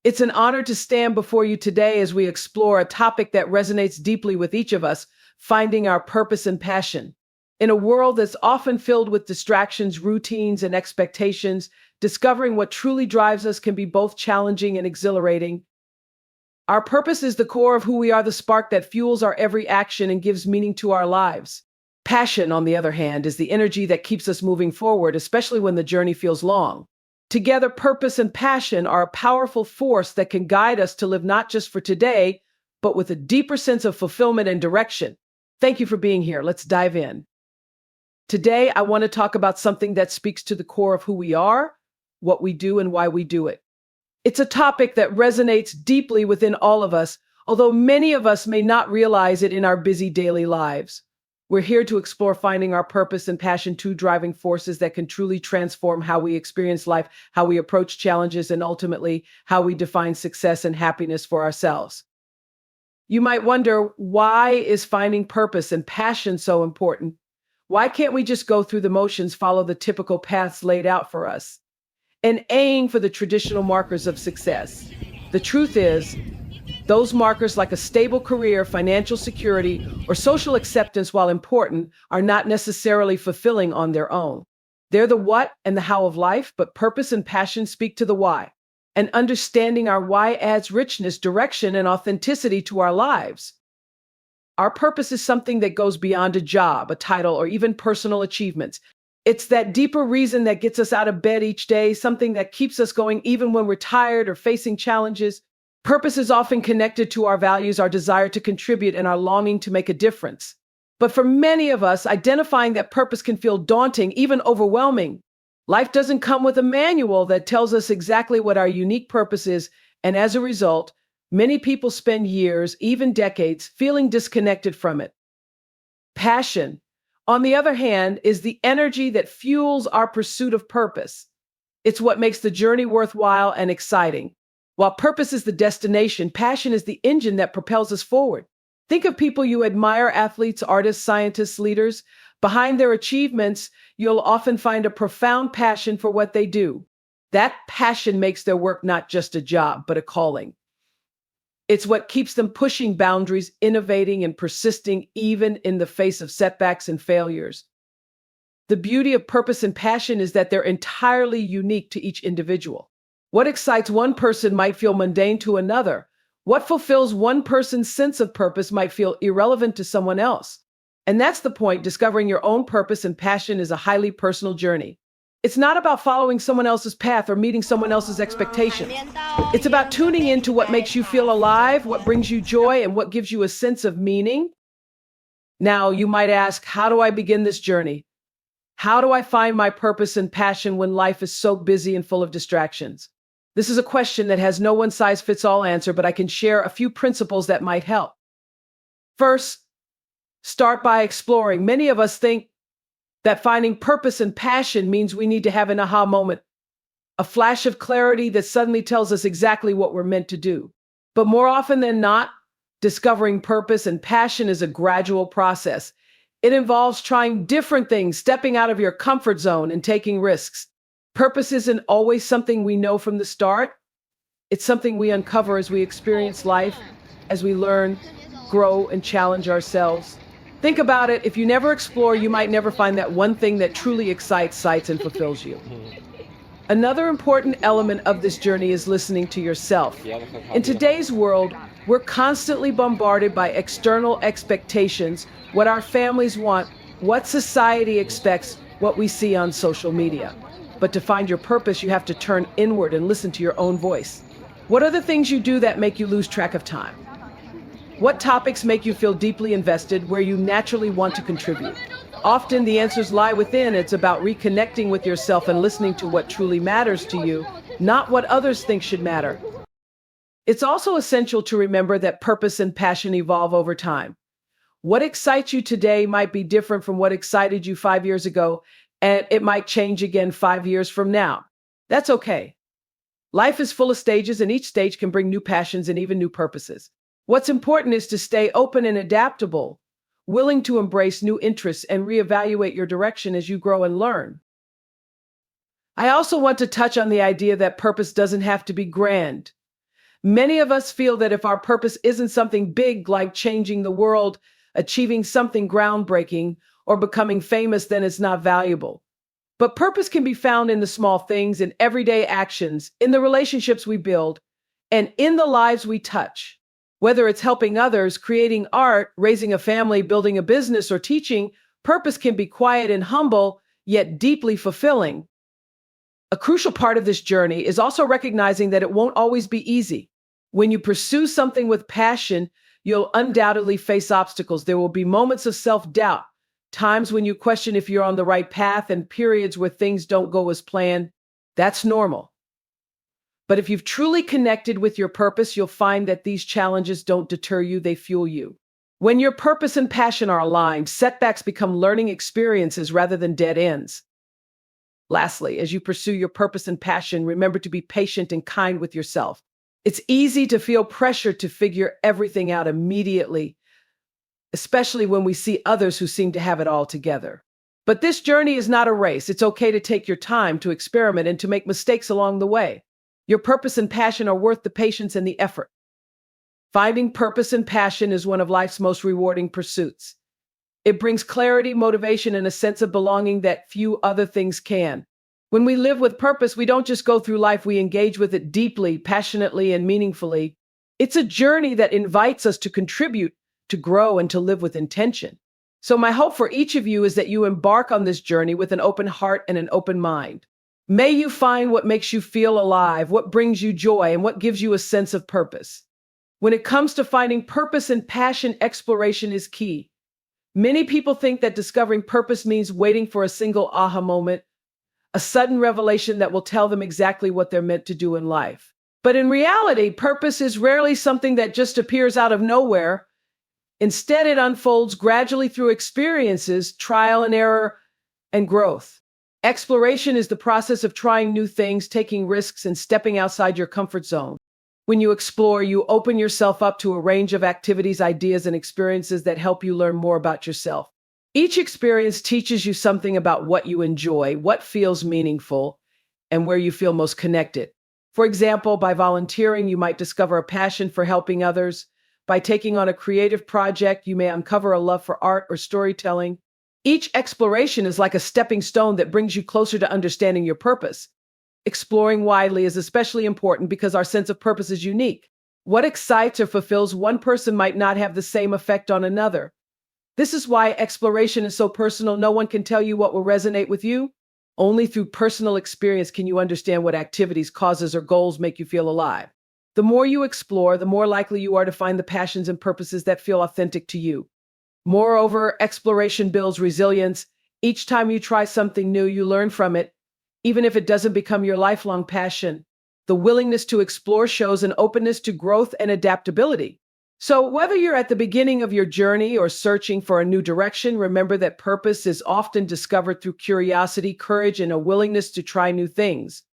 It's an honor to stand before you today as we explore a topic that resonates deeply with each of us, finding our purpose and passion. In a world that's often filled with distractions, routines, and expectations, discovering what truly drives us can be both challenging and exhilarating. Our purpose is the core of who we are, the spark that fuels our every action and gives meaning to our lives. Passion, on the other hand, is the energy that keeps us moving forward, especially when the journey feels long. Together, purpose and passion are a powerful force that can guide us to live not just for today, but with a deeper sense of fulfillment and direction. Thank you for being here. Let's dive in. Today, I want to talk about something that speaks to the core of who we are, what we do, and why we do it. It's a topic that resonates deeply within all of us, although many of us may not realize it in our busy daily lives. We're here to explore finding our purpose and passion, two driving forces that can truly transform how we experience life, how we approach challenges, and ultimately, how we define success and happiness for ourselves. You might wonder, why is finding purpose and passion so important? Why can't we just go through the motions, follow the typical paths laid out for us, and aim for the traditional markers of success? The truth is, those markers like a stable career, financial security, or social acceptance, while important, are not necessarily fulfilling on their own. They're the what and the how of life, but purpose and passion speak to the why. And understanding our why adds richness, direction, and authenticity to our lives. Our purpose is something that goes beyond a job, a title, or even personal achievements. It's that deeper reason that gets us out of bed each day, something that keeps us going even when we're tired or facing challenges. Purpose is often connected to our values, our desire to contribute, and our longing to make a difference. But for many of us, identifying that purpose can feel daunting, even overwhelming. Life doesn't come with a manual that tells us exactly what our unique purpose is, and as a result, many people spend years, even decades, feeling disconnected from it. Passion, on the other hand, is the energy that fuels our pursuit of purpose. It's what makes the journey worthwhile and exciting. While purpose is the destination, passion is the engine that propels us forward. Think of people you admire, athletes, artists, scientists, leaders. Behind their achievements, you'll often find a profound passion for what they do. That passion makes their work not just a job, but a calling. It's what keeps them pushing boundaries, innovating, and persisting even in the face of setbacks and failures. The beauty of purpose and passion is that they're entirely unique to each individual. What excites one person might feel mundane to another. What fulfills one person's sense of purpose might feel irrelevant to someone else. And that's the point. Discovering your own purpose and passion is a highly personal journey. It's not about following someone else's path or meeting someone else's expectations. It's about tuning into what makes you feel alive, what brings you joy, and what gives you a sense of meaning. Now, you might ask, how do I begin this journey? How do I find my purpose and passion when life is so busy and full of distractions? This is a question that has no one-size-fits-all answer, but I can share a few principles that might help. First, start by exploring. Many of us think that finding purpose and passion means we need to have an aha moment, a flash of clarity that suddenly tells us exactly what we're meant to do. But more often than not, discovering purpose and passion is a gradual process. It involves trying different things, stepping out of your comfort zone, and taking risks. Purpose isn't always something we know from the start. It's something we uncover as we experience life, as we learn, grow, and challenge ourselves. Think about it. If you never explore, you might never find that one thing that truly excites, and fulfills you. Another important element of this journey is listening to yourself. In today's world, we're constantly bombarded by external expectations, what our families want, what society expects, what we see on social media. But to find your purpose, you have to turn inward and listen to your own voice. What are the things you do that make you lose track of time? What topics make you feel deeply invested, where you naturally want to contribute? Often the answers lie within. It's about reconnecting with yourself and listening to what truly matters to you, not what others think should matter. It's also essential to remember that purpose and passion evolve over time. What excites you today might be different from what excited you 5 years ago, and it might change again 5 years from now. That's okay. Life is full of stages, and each stage can bring new passions and even new purposes. What's important is to stay open and adaptable, willing to embrace new interests and reevaluate your direction as you grow and learn. I also want to touch on the idea that purpose doesn't have to be grand. Many of us feel that if our purpose isn't something big like changing the world, achieving something groundbreaking, or becoming famous, then it's not valuable. But purpose can be found in the small things, in everyday actions, in the relationships we build, and in the lives we touch. Whether it's helping others, creating art, raising a family, building a business, or teaching, purpose can be quiet and humble, yet deeply fulfilling. A crucial part of this journey is also recognizing that it won't always be easy. When you pursue something with passion, you'll undoubtedly face obstacles. There will be moments of self-doubt, times when you question if you're on the right path, and periods where things don't go as planned. That's normal. But if you've truly connected with your purpose, you'll find that these challenges don't deter you, they fuel you. When your purpose and passion are aligned, setbacks become learning experiences rather than dead ends. Lastly, as you pursue your purpose and passion, remember to be patient and kind with yourself. It's easy to feel pressure to figure everything out immediately, especially when we see others who seem to have it all together. But this journey is not a race. It's okay to take your time, to experiment, and to make mistakes along the way. Your purpose and passion are worth the patience and the effort. Finding purpose and passion is one of life's most rewarding pursuits. It brings clarity, motivation, and a sense of belonging that few other things can. When we live with purpose, we don't just go through life, we engage with it deeply, passionately, and meaningfully. It's a journey that invites us to contribute, to grow, and to live with intention. So my hope for each of you is that you embark on this journey with an open heart and an open mind. May you find what makes you feel alive, what brings you joy, and what gives you a sense of purpose. When it comes to finding purpose and passion, exploration is key. Many people think that discovering purpose means waiting for a single aha moment, a sudden revelation that will tell them exactly what they're meant to do in life. But in reality, purpose is rarely something that just appears out of nowhere. Instead, it unfolds gradually through experiences, trial and error, and growth. Exploration is the process of trying new things, taking risks, and stepping outside your comfort zone. When you explore, you open yourself up to a range of activities, ideas, and experiences that help you learn more about yourself. Each experience teaches you something about what you enjoy, what feels meaningful, and where you feel most connected. For example, by volunteering, you might discover a passion for helping others. By taking on a creative project, you may uncover a love for art or storytelling. Each exploration is like a stepping stone that brings you closer to understanding your purpose. Exploring widely is especially important because our sense of purpose is unique. What excites or fulfills one person might not have the same effect on another. This is why exploration is so personal. No one can tell you what will resonate with you. Only through personal experience can you understand what activities, causes, or goals make you feel alive. The more you explore, the more likely you are to find the passions and purposes that feel authentic to you. Moreover, exploration builds resilience. Each time you try something new, you learn from it, even if it doesn't become your lifelong passion. The willingness to explore shows an openness to growth and adaptability. So whether you're at the beginning of your journey or searching for a new direction, remember that purpose is often discovered through curiosity, courage, and a willingness to try new things.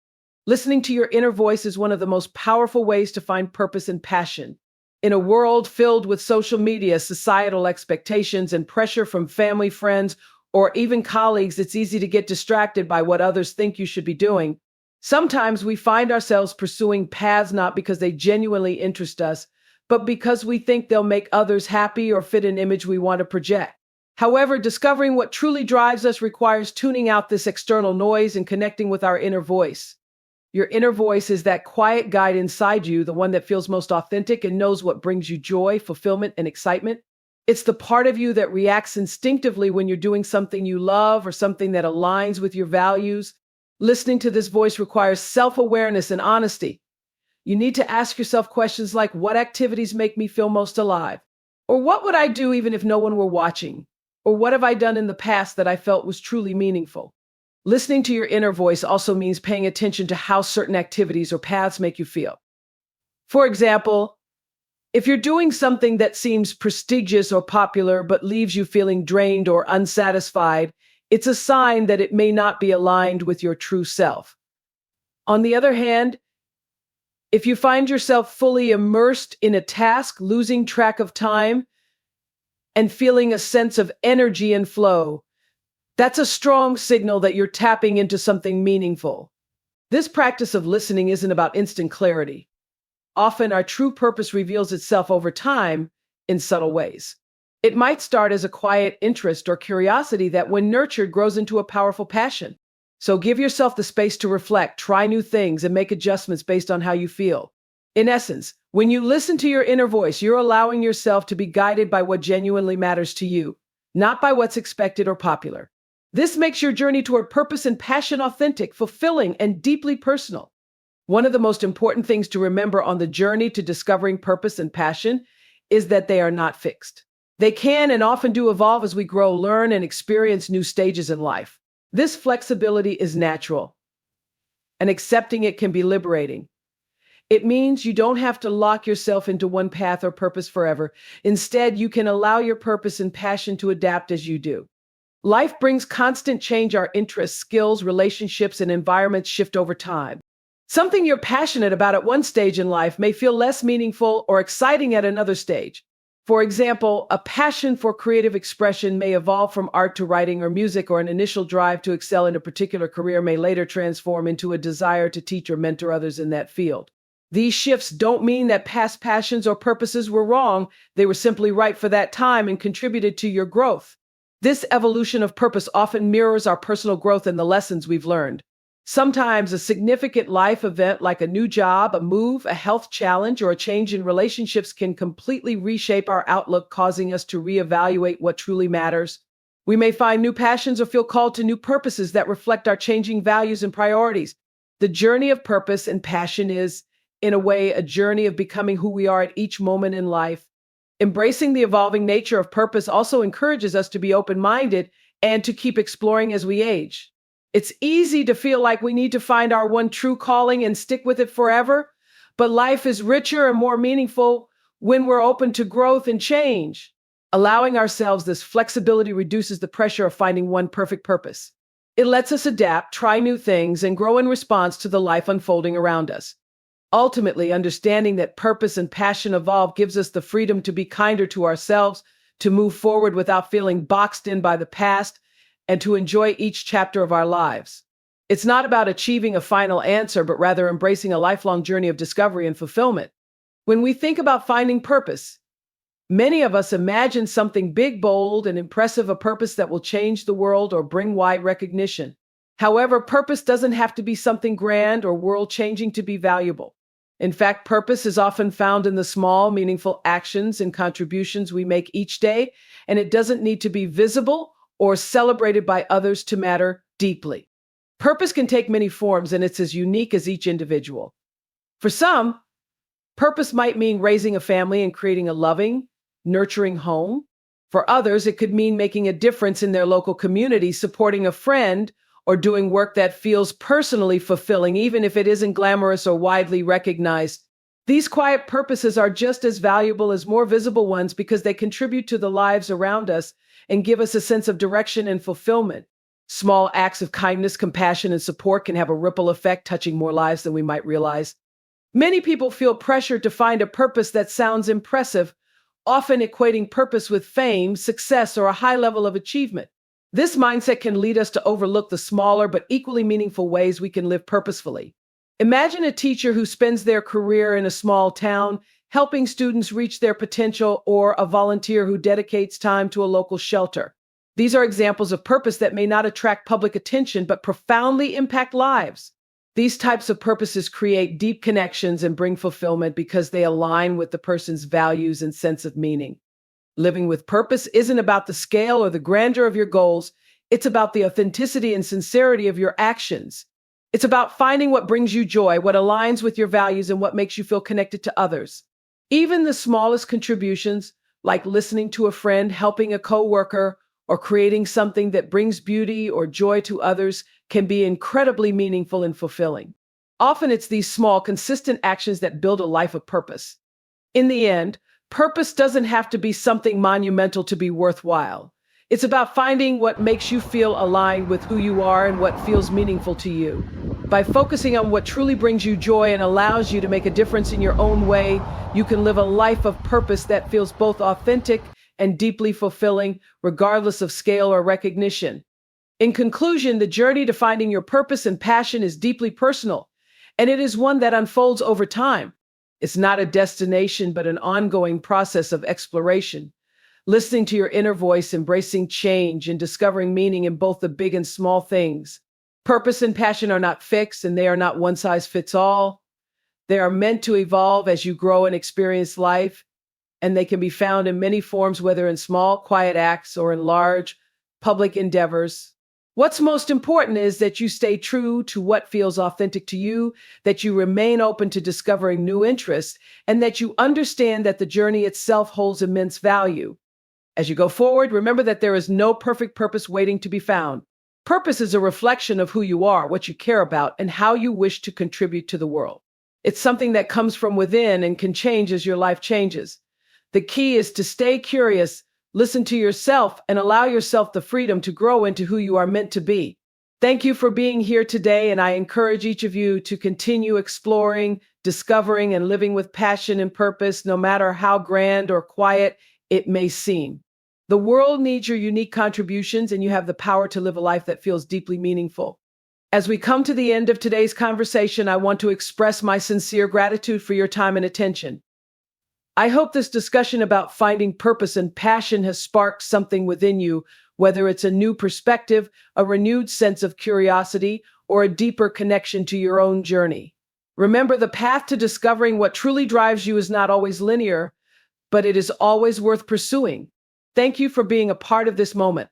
Listening to your inner voice is one of the most powerful ways to find purpose and passion. In a world filled with social media, societal expectations, and pressure from family, friends, or even colleagues, it's easy to get distracted by what others think you should be doing. Sometimes we find ourselves pursuing paths not because they genuinely interest us, but because we think they'll make others happy or fit an image we want to project. However, discovering what truly drives us requires tuning out this external noise and connecting with our inner voice. Your inner voice is that quiet guide inside you, the one that feels most authentic and knows what brings you joy, fulfillment, and excitement. It's the part of you that reacts instinctively when you're doing something you love or something that aligns with your values. Listening to this voice requires self-awareness and honesty. You need to ask yourself questions like, what activities make me feel most alive? Or what would I do even if no one were watching? Or what have I done in the past that I felt was truly meaningful? Listening to your inner voice also means paying attention to how certain activities or paths make you feel. For example, if you're doing something that seems prestigious or popular but leaves you feeling drained or unsatisfied, it's a sign that it may not be aligned with your true self. On the other hand, if you find yourself fully immersed in a task, losing track of time, and feeling a sense of energy and flow, that's a strong signal that you're tapping into something meaningful. This practice of listening isn't about instant clarity. often our true purpose reveals itself over time in subtle ways. It might start as a quiet interest or curiosity that, when nurtured, grows into a powerful passion. So give yourself the space to reflect, try new things, and make adjustments based on how you feel. In essence, when you listen to your inner voice, you're allowing yourself to be guided by what genuinely matters to you, not by what's expected or popular. This makes your journey toward purpose and passion authentic, fulfilling, and deeply personal. One of the most important things to remember on the journey to discovering purpose and passion is that they are not fixed. They can and often do evolve as we grow, learn, and experience new stages in life. This flexibility is natural, and accepting it can be liberating. It means you don't have to lock yourself into one path or purpose forever. Instead, you can allow your purpose and passion to adapt as you do. Life brings constant change. Our interests, skills, relationships, and environments shift over time. Something you're passionate about at one stage in life may feel less meaningful or exciting at another stage. For example, a passion for creative expression may evolve from art to writing or music, or an initial drive to excel in a particular career may later transform into a desire to teach or mentor others in that field. These shifts don't mean that past passions or purposes were wrong. They were simply right for that time and contributed to your growth. This evolution of purpose often mirrors our personal growth and the lessons we've learned. Sometimes a significant life event like a new job, a move, a health challenge, or a change in relationships can completely reshape our outlook, causing us to reevaluate what truly matters. We may find new passions or feel called to new purposes that reflect our changing values and priorities. The journey of purpose and passion is, in a way, a journey of becoming who we are at each moment in life. Embracing the evolving nature of purpose also encourages us to be open-minded and to keep exploring as we age. It's easy to feel like we need to find our one true calling and stick with it forever, but life is richer and more meaningful when we're open to growth and change. Allowing ourselves this flexibility reduces the pressure of finding one perfect purpose. It lets us adapt, try new things, and grow in response to the life unfolding around us. Ultimately, understanding that purpose and passion evolve gives us the freedom to be kinder to ourselves, to move forward without feeling boxed in by the past, and to enjoy each chapter of our lives. It's not about achieving a final answer, but rather embracing a lifelong journey of discovery and fulfillment. When we think about finding purpose, many of us imagine something big, bold, and impressive, a purpose that will change the world or bring wide recognition. However, purpose doesn't have to be something grand or world-changing to be valuable. In fact, purpose is often found in the small, meaningful actions and contributions we make each day, and it doesn't need to be visible or celebrated by others to matter deeply. Purpose can take many forms, and it's as unique as each individual. For some, purpose might mean raising a family and creating a loving, nurturing home. For others, it could mean making a difference in their local community, supporting a friend, or doing work that feels personally fulfilling, even if it isn't glamorous or widely recognized. These quiet purposes are just as valuable as more visible ones because they contribute to the lives around us and give us a sense of direction and fulfillment. Small acts of kindness, compassion, and support can have a ripple effect, touching more lives than we might realize. Many people feel pressured to find a purpose that sounds impressive, often equating purpose with fame, success, or a high level of achievement. This mindset can lead us to overlook the smaller but equally meaningful ways we can live purposefully. Imagine a teacher who spends their career in a small town, helping students reach their potential, or a volunteer who dedicates time to a local shelter. These are examples of purpose that may not attract public attention, but profoundly impact lives. These types of purposes create deep connections and bring fulfillment because they align with the person's values and sense of meaning. Living with purpose isn't about the scale or the grandeur of your goals. It's about the authenticity and sincerity of your actions. It's about finding what brings you joy, what aligns with your values, and what makes you feel connected to others. Even the smallest contributions, like listening to a friend, helping a coworker, or creating something that brings beauty or joy to others, can be incredibly meaningful and fulfilling. Often it's these small, consistent actions that build a life of purpose. In the end, purpose doesn't have to be something monumental to be worthwhile. It's about finding what makes you feel aligned with who you are and what feels meaningful to you. By focusing on what truly brings you joy and allows you to make a difference in your own way, you can live a life of purpose that feels both authentic and deeply fulfilling, regardless of scale or recognition. In conclusion, the journey to finding your purpose and passion is deeply personal, and it is one that unfolds over time. It's not a destination, but an ongoing process of exploration. Listening to your inner voice, embracing change, and discovering meaning in both the big and small things. Purpose and passion are not fixed, and they are not one size fits all. They are meant to evolve as you grow and experience life, and they can be found in many forms, whether in small, quiet acts or in large, public endeavors. What's most important is that you stay true to what feels authentic to you, that you remain open to discovering new interests, and that you understand that the journey itself holds immense value. As you go forward, remember that there is no perfect purpose waiting to be found. Purpose is a reflection of who you are, what you care about, and how you wish to contribute to the world. It's something that comes from within and can change as your life changes. The key is to stay curious, listen to yourself, and allow yourself the freedom to grow into who you are meant to be. Thank you for being here today, and I encourage each of you to continue exploring, discovering, and living with passion and purpose, no matter how grand or quiet it may seem. The world needs your unique contributions, and you have the power to live a life that feels deeply meaningful. As we come to the end of today's conversation, I want to express my sincere gratitude for your time and attention. I hope this discussion about finding purpose and passion has sparked something within you, whether it's a new perspective, a renewed sense of curiosity, or a deeper connection to your own journey. Remember, the path to discovering what truly drives you is not always linear, but it is always worth pursuing. Thank you for being a part of this moment.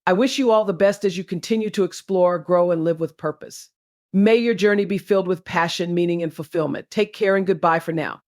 I wish you all the best as you continue to explore, grow, and live with purpose. May your journey be filled with passion, meaning, and fulfillment. Take care and goodbye for now.